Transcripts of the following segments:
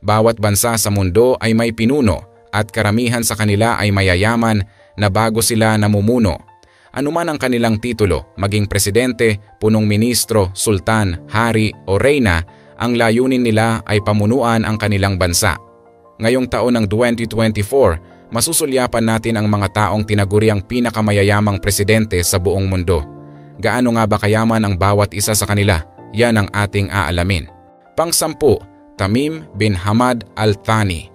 Bawat bansa sa mundo ay may pinuno at karamihan sa kanila ay mayayaman na bago sila namumuno. Anuman ang kanilang titulo, maging presidente, punong ministro, sultan, hari o reyna, ang layunin nila ay pamunuan ang kanilang bansa. Ngayong taon ng 2024, masusulyapan natin ang mga taong tinaguriang pinakamayayamang presidente sa buong mundo. Gaano nga ba kayaman ang bawat isa sa kanila? Yan ang ating aalamin. Pang-10, Tamim bin Hamad Al Thani.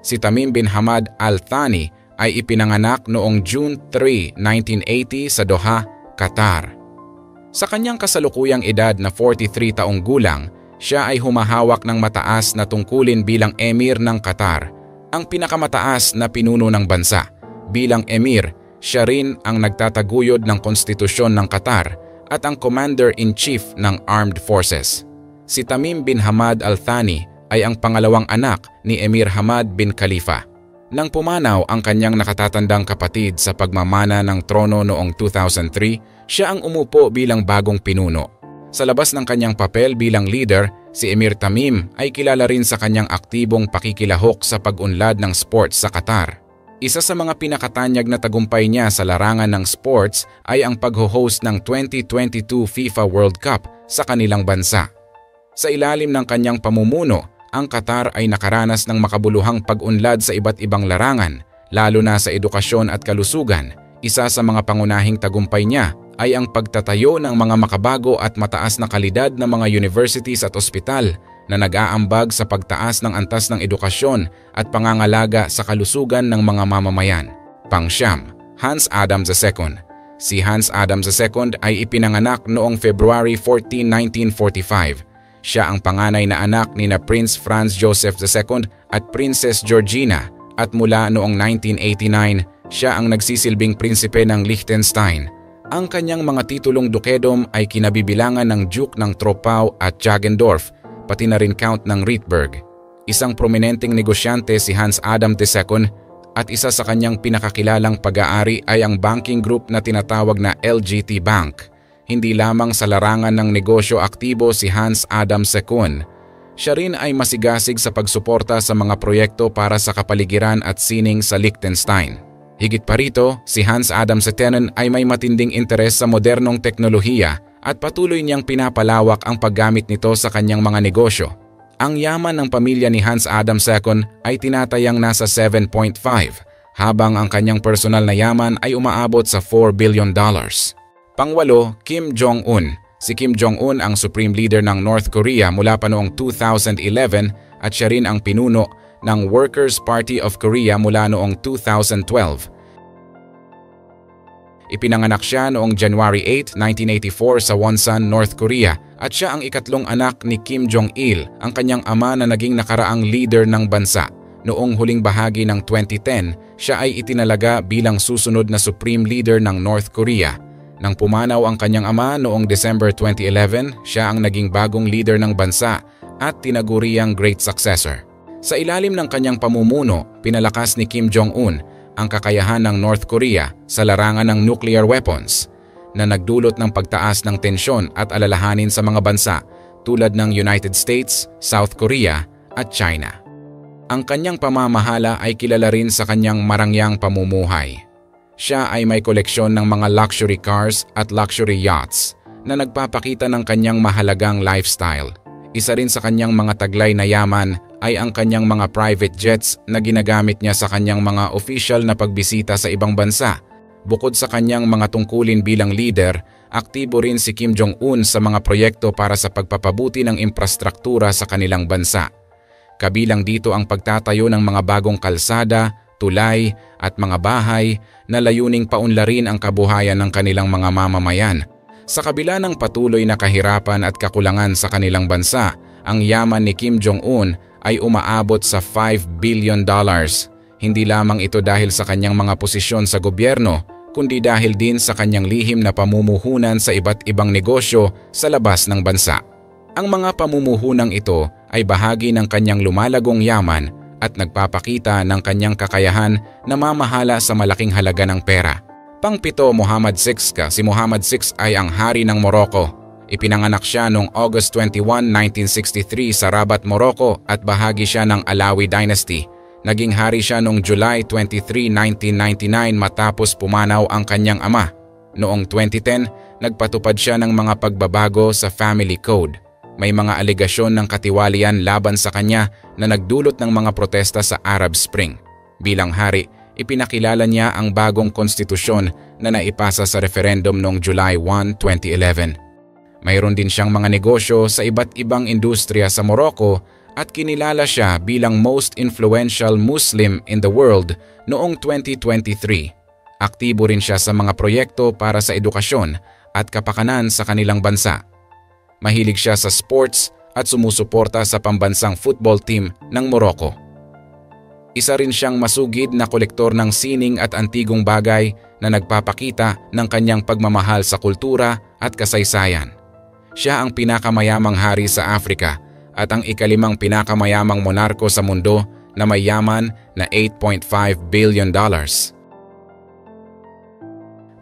Si Tamim bin Hamad Al Thani ay ipinanganak noong June 3, 1980 sa Doha, Qatar. Sa kanyang kasalukuyang edad na 43 taong gulang, siya ay humahawak ng mataas na tungkulin bilang emir ng Qatar, ang pinakamataas na pinuno ng bansa. Bilang emir, siya rin ang nagtataguyod ng konstitusyon ng Qatar at ang commander-in-chief ng armed forces. Si Tamim bin Hamad Al Thani ay ang pangalawang anak ni Emir Hamad bin Khalifa. Nang pumanaw ang kanyang nakatatandang kapatid sa pagmamana ng trono noong 2003, siya ang umupo bilang bagong pinuno. Sa labas ng kanyang papel bilang leader, si Emir Tamim ay kilala rin sa kanyang aktibong pakikilahok sa pag-unlad ng sports sa Qatar. Isa sa mga pinakatanyag na tagumpay niya sa larangan ng sports ay ang pag-host ng 2022 FIFA World Cup sa kanilang bansa. Sa ilalim ng kanyang pamumuno, ang Qatar ay nakaranas ng makabuluhang pag-unlad sa iba't ibang larangan, lalo na sa edukasyon at kalusugan. Isa sa mga pangunahing tagumpay niya ay ang pagtatayo ng mga makabago at mataas na kalidad na mga universities at ospital na nag-aambag sa pagtaas ng antas ng edukasyon at pangangalaga sa kalusugan ng mga mamamayan. Pang-9, Hans Adams II. Si Hans Adams II ay ipinanganak noong February 14, 1945. Siya ang panganay na anak ni na Prince Franz Joseph II at Princess Georgina at mula noong 1989, siya ang nagsisilbing prinsipe ng Liechtenstein. Ang kanyang mga titulong dukedom ay kinabibilangan ng Duke ng Troppau at Jagendorf, pati na rin Count ng Rietberg. Isang prominenteng negosyante si Hans Adam II at isa sa kanyang pinakakilalang pag-aari ay ang banking group na tinatawag na LGT Bank. Hindi lamang sa larangan ng negosyo aktibo si Hans Adam II. Siya rin ay masigasig sa pagsuporta sa mga proyekto para sa kapaligiran at sining sa Liechtenstein. Higit pa rito, si Hans Adam II ay may matinding interes sa modernong teknolohiya at patuloy niyang pinapalawak ang paggamit nito sa kanyang mga negosyo. Ang yaman ng pamilya ni Hans Adam II ay tinatayang nasa 7.5, habang ang kanyang personal na yaman ay umaabot sa $4 billion. Pang-8, Kim Jong-un. Si Kim Jong-un ang supreme leader ng North Korea mula pa noong 2011 at siya rin ang pinuno ng Workers' Party of Korea mula noong 2012. Ipinanganak siya noong January 8, 1984 sa Wonsan, North Korea at siya ang ikatlong anak ni Kim Jong-il, ang kanyang ama na naging nakaraang leader ng bansa. Noong huling bahagi ng 2010, siya ay itinalaga bilang susunod na supreme leader ng North Korea. Nang pumanaw ang kanyang ama noong December 2011, siya ang naging bagong leader ng bansa at tinaguriang great successor. Sa ilalim ng kanyang pamumuno, pinalakas ni Kim Jong-un ang kakayahan ng North Korea sa larangan ng nuclear weapons na nagdulot ng pagtaas ng tensyon at alalahanin sa mga bansa tulad ng United States, South Korea at China. Ang kanyang pamamahala ay kilala rin sa kanyang marangyang pamumuhay. Siya ay may koleksyon ng mga luxury cars at luxury yachts na nagpapakita ng kanyang mahalagang lifestyle. Isa rin sa kanyang mga taglay na yaman ay ang kanyang mga private jets na ginagamit niya sa kanyang mga official na pagbisita sa ibang bansa. Bukod sa kanyang mga tungkulin bilang leader, aktibo rin si Kim Jong-un sa mga proyekto para sa pagpapabuti ng infrastruktura sa kanilang bansa. Kabilang dito ang pagtatayo ng mga bagong kalsada, tulay at mga bahay na layuning paunlarin ang kabuhayan ng kanilang mga mamamayan. Sa kabila ng patuloy na kahirapan at kakulangan sa kanilang bansa, ang yaman ni Kim Jong-un ay umaabot sa $5 billion. Hindi lamang ito dahil sa kanyang mga posisyon sa gobyerno, kundi dahil din sa kanyang lihim na pamumuhunan sa iba't ibang negosyo sa labas ng bansa. Ang mga pamumuhunang ito ay bahagi ng kanyang lumalagong yaman at nagpapakita ng kanyang kakayahan na mamahala sa malaking halaga ng pera. Pang-7, Mohammed VI. Si Mohammed VI ay ang hari ng Morocco. Ipinanganak siya noong August 21, 1963 sa Rabat, Morocco at bahagi siya ng Alawi Dynasty. Naging hari siya noong July 23, 1999 matapos pumanaw ang kanyang ama. Noong 2010, nagpatupad siya ng mga pagbabago sa Family Code. May mga alegasyon ng katiwalian laban sa kanya na nagdulot ng mga protesta sa Arab Spring. Bilang hari, ipinakilala niya ang bagong konstitusyon na naipasa sa referendum noong July 1, 2011. Mayroon din siyang mga negosyo sa iba't ibang industriya sa Morocco at kinilala siya bilang most influential Muslim in the world noong 2023. Aktibo rin siya sa mga proyekto para sa edukasyon at kapakanan sa kanilang bansa. Mahilig siya sa sports at sumusuporta sa pambansang football team ng Morocco. Isa rin siyang masugid na kolektor ng sining at antigong bagay na nagpapakita ng kanyang pagmamahal sa kultura at kasaysayan. Siya ang pinakamayamang hari sa Africa at ang ikalimang pinakamayamang monarko sa mundo na may yaman na $8.5 billion.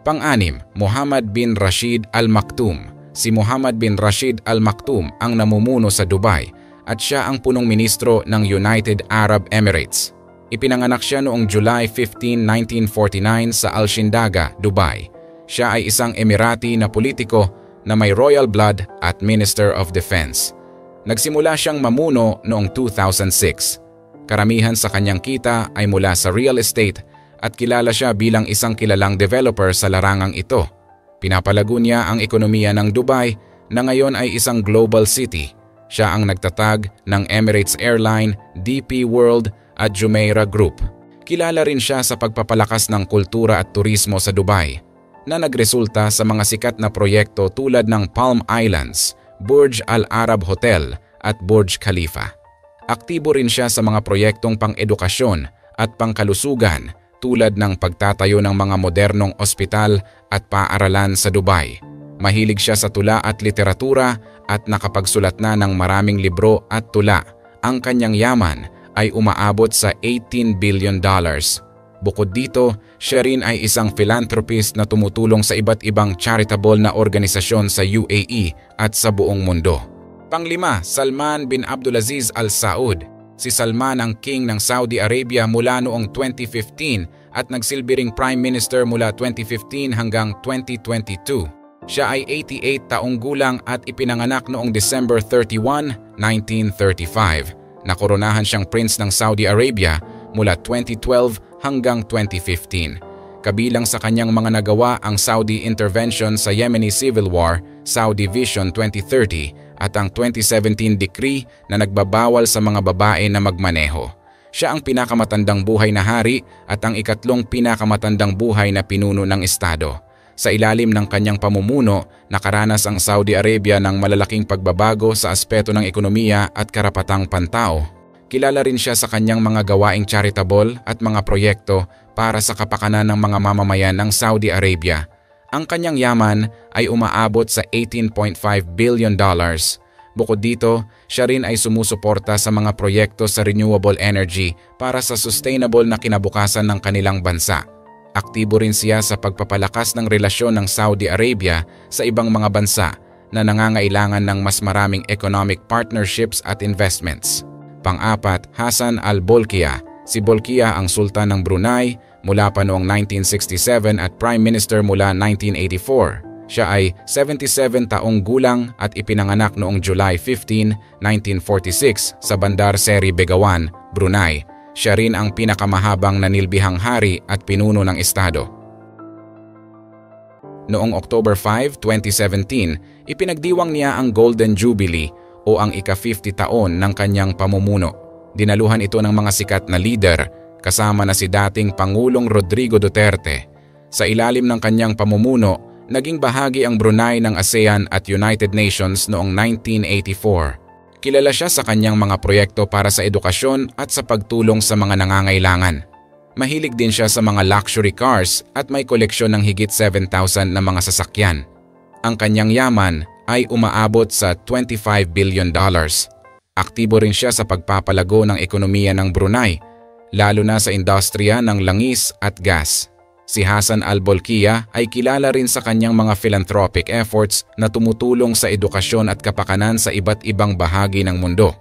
Pang-anim, Mohammed bin Rashid Al Maktoum. Si Mohammed bin Rashid Al Maktoum ang namumuno sa Dubai at siya ang punong ministro ng United Arab Emirates. Ipinanganak siya noong July 15, 1949 sa Al-Shindaga, Dubai. Siya ay isang Emirati na politiko na may royal blood at Minister of Defense. Nagsimula siyang mamuno noong 2006. Karamihan sa kanyang kita ay mula sa real estate at kilala siya bilang isang kilalang developer sa larangang ito. Pinapalago niya ang ekonomiya ng Dubai na ngayon ay isang global city. Siya ang nagtatag ng Emirates Airline, DP World at Jumeirah Group. Kilala rin siya sa pagpapalakas ng kultura at turismo sa Dubai na nagresulta sa mga sikat na proyekto tulad ng Palm Islands, Burj Al Arab Hotel at Burj Khalifa. Aktibo rin siya sa mga proyektong pang-edukasyon at pangkalusugan tulad ng pagtatayo ng mga modernong ospital at paaralan sa Dubai. Mahilig siya sa tula at literatura at nakapagsulat na ng maraming libro at tula. Ang kanyang yaman ay umaabot sa $18 billion. Bukod dito, siya rin ay isang philanthropist na tumutulong sa iba't ibang charitable na organisasyon sa UAE at sa buong mundo. Panglima, Salman bin Abdulaziz Al Saud. Si Salman ang king ng Saudi Arabia mula noong 2015 at nagsilbi ring prime minister mula 2015 hanggang 2022. Siya ay 88 taong gulang at ipinanganak noong December 31, 1935. Nakoronahan siyang prince ng Saudi Arabia mula 2012 hanggang 2015. Kabilang sa kanyang mga nagawa ang Saudi intervention sa Yemeni Civil War, Saudi Vision 2030 at ang 2017 decree na nagbabawal sa mga babae na magmaneho. Siya ang pinakamatandang buhay na hari at ang ikatlong pinakamatandang buhay na pinuno ng estado. Sa ilalim ng kanyang pamumuno, nakaranas ang Saudi Arabia ng malalaking pagbabago sa aspeto ng ekonomiya at karapatang pantao. Kilala rin siya sa kanyang mga gawaing charitable at mga proyekto para sa kapakanan ng mga mamamayan ng Saudi Arabia. Ang kanyang yaman ay umaabot sa $18.5 billion. Bukod dito, siya rin ay sumusuporta sa mga proyekto sa renewable energy para sa sustainable na kinabukasan ng kanilang bansa. Aktibo rin siya sa pagpapalakas ng relasyon ng Saudi Arabia sa ibang mga bansa na nangangailangan ng mas maraming economic partnerships at investments. Pang-apat, Hassan al-Bolkiah. Si Bolkiah ang Sultan ng Brunei mula pa noong 1967 at Prime Minister mula 1984. Siya ay 77 taong gulang at ipinanganak noong July 15, 1946 sa Bandar Seri Begawan, Brunei. Siya rin ang pinakamahabang nanilbihang hari at pinuno ng estado. Noong October 5, 2017, ipinagdiwang niya ang Golden Jubilee o ang ika-50 taon ng kanyang pamumuno. Dinaluhan ito ng mga sikat na leader kasama na si dating Pangulong Rodrigo Duterte. Sa ilalim ng kanyang pamumuno, naging bahagi ang Brunei ng ASEAN at United Nations noong 1984. Kilala siya sa kanyang mga proyekto para sa edukasyon at sa pagtulong sa mga nangangailangan. Mahilig din siya sa mga luxury cars at may koleksyon ng higit 7,000 na mga sasakyan. Ang kanyang yaman ay umaabot sa $25 billion. Aktibo rin siya sa pagpapalago ng ekonomiya ng Brunei, lalo na sa industriya ng langis at gas. Si Hassan al-Bolkiah ay kilala rin sa kanyang mga philanthropic efforts na tumutulong sa edukasyon at kapakanan sa iba't ibang bahagi ng mundo.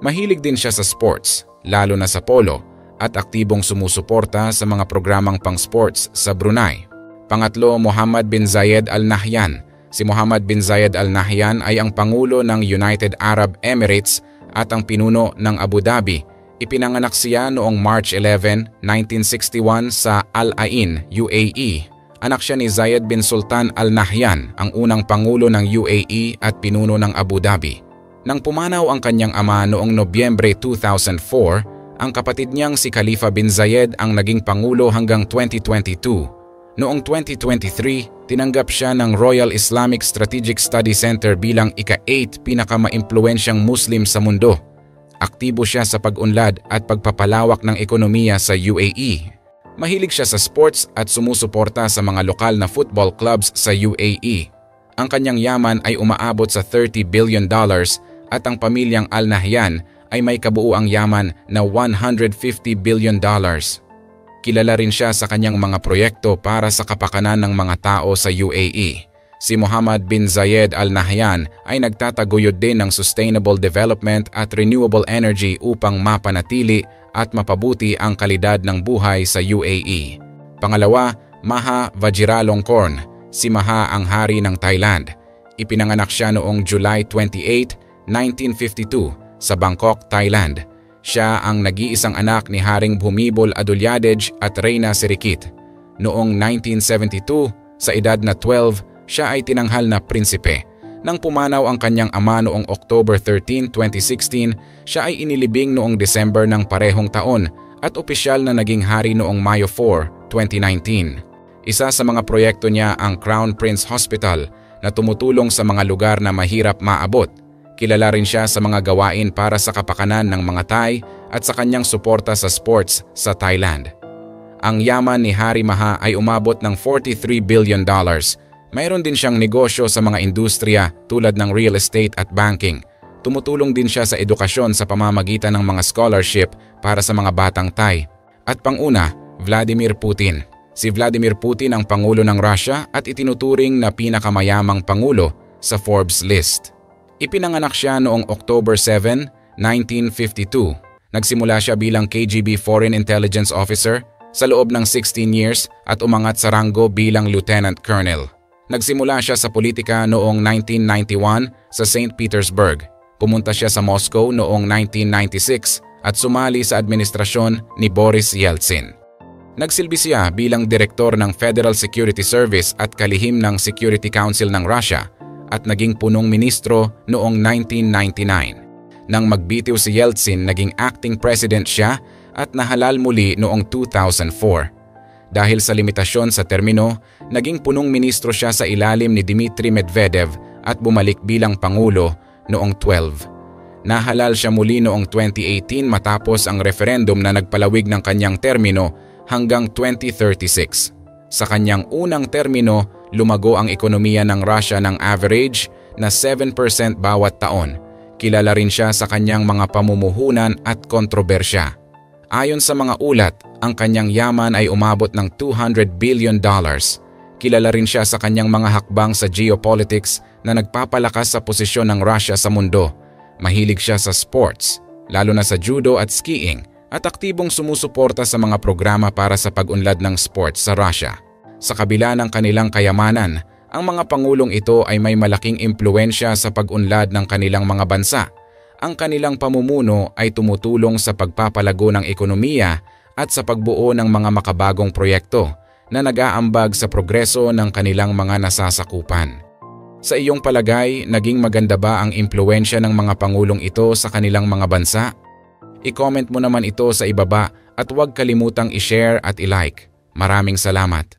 Mahilig din siya sa sports, lalo na sa polo, at aktibong sumusuporta sa mga programang pang-sports sa Brunei. Pangatlo, Mohammed bin Zayed Al Nahyan. Si Mohammed bin Zayed Al Nahyan ay ang Pangulo ng United Arab Emirates at ang pinuno ng Abu Dhabi. Ipinanganak siya noong March 11, 1961 sa Al Ain, UAE. Anak siya ni Zayed bin Sultan Al Nahyan, ang unang Pangulo ng UAE at pinuno ng Abu Dhabi. Nang pumanaw ang kanyang ama noong Nobyembre 2004, ang kapatid niyang si Khalifa bin Zayed ang naging Pangulo hanggang 2022. Noong 2023, tinanggap siya ng Royal Islamic Strategic Study Center bilang ika-8 pinakamaimpluwensyang Muslim sa mundo. Aktibo siya sa pag-unlad at pagpapalawak ng ekonomiya sa UAE. Mahilig siya sa sports at sumusuporta sa mga lokal na football clubs sa UAE. Ang kanyang yaman ay umaabot sa $30 billion at ang pamilyang Al Nahyan ay may kabuuang yaman na $150 billion. Kilala rin siya sa kanyang mga proyekto para sa kapakanan ng mga tao sa UAE. Si Mohammed bin Zayed Al Nahyan ay nagtataguyod din ng sustainable development at renewable energy upang mapanatili at mapabuti ang kalidad ng buhay sa UAE. Pangalawa, Maha Vajiralongkorn. Si Maha ang hari ng Thailand. Ipinanganak siya noong July 28, 1952 sa Bangkok, Thailand. Siya ang nag-iisang anak ni Haring Bhumibol Adulyadej at Reyna Sirikit. Noong 1972, sa edad na 12, siya ay tinanghal na prinsipe. Nang pumanaw ang kanyang ama noong October 13, 2016, siya ay inilibing noong December ng parehong taon at opisyal na naging hari noong Mayo 4, 2019. Isa sa mga proyekto niya ang Crown Prince Hospital na tumutulong sa mga lugar na mahirap maabot. Kilala rin siya sa mga gawain para sa kapakanan ng mga Thai at sa kanyang suporta sa sports sa Thailand. Ang yaman ni Hari Maha ay umabot ng $43 billion. Mayroon din siyang negosyo sa mga industriya tulad ng real estate at banking. Tumutulong din siya sa edukasyon sa pamamagitan ng mga scholarship para sa mga batang Thai. At panguna, Vladimir Putin. Si Vladimir Putin ang Pangulo ng Russia at itinuturing na pinakamayamang Pangulo sa Forbes list. Ipinanganak siya noong October 7, 1952. Nagsimula siya bilang KGB Foreign Intelligence Officer sa loob ng 16 years at umangat sa ranggo bilang Lieutenant Colonel. Nagsimula siya sa politika noong 1991 sa St. Petersburg. Pumunta siya sa Moscow noong 1996 at sumali sa administrasyon ni Boris Yeltsin. Nagsilbi siya bilang direktor ng Federal Security Service at kalihim ng Security Council ng Russia at naging punong ministro noong 1999. Nang magbitiw si Yeltsin, naging acting president siya at nahalal muli noong 2004. Dahil sa limitasyon sa termino, naging punong ministro siya sa ilalim ni Dmitry Medvedev at bumalik bilang pangulo noong 12. Nahalal siya muli noong 2018 matapos ang referendum na nagpalawig ng kanyang termino hanggang 2036. Sa kanyang unang termino, lumago ang ekonomiya ng Russia ng average na 7% bawat taon. Kilala rin siya sa kanyang mga pamumuhunan at kontrobersya. Ayon sa mga ulat, ang kanyang yaman ay umabot ng $200 billion. Kilala rin siya sa kanyang mga hakbang sa geopolitics na nagpapalakas sa posisyon ng Russia sa mundo. Mahilig siya sa sports, lalo na sa judo at skiing, at aktibong sumusuporta sa mga programa para sa pag-unlad ng sports sa Russia. Sa kabila ng kanilang kayamanan, ang mga pangulong ito ay may malaking impluensya sa pag-unlad ng kanilang mga bansa. Ang kanilang pamumuno ay tumutulong sa pagpapalago ng ekonomiya at sa pagbuo ng mga makabagong proyekto na nag-aambag sa progreso ng kanilang mga nasasakupan. Sa iyong palagay, naging maganda ba ang impluensya ng mga pangulong ito sa kanilang mga bansa? I-comment mo naman ito sa ibaba at huwag kalimutang i-share at i-like. Maraming salamat.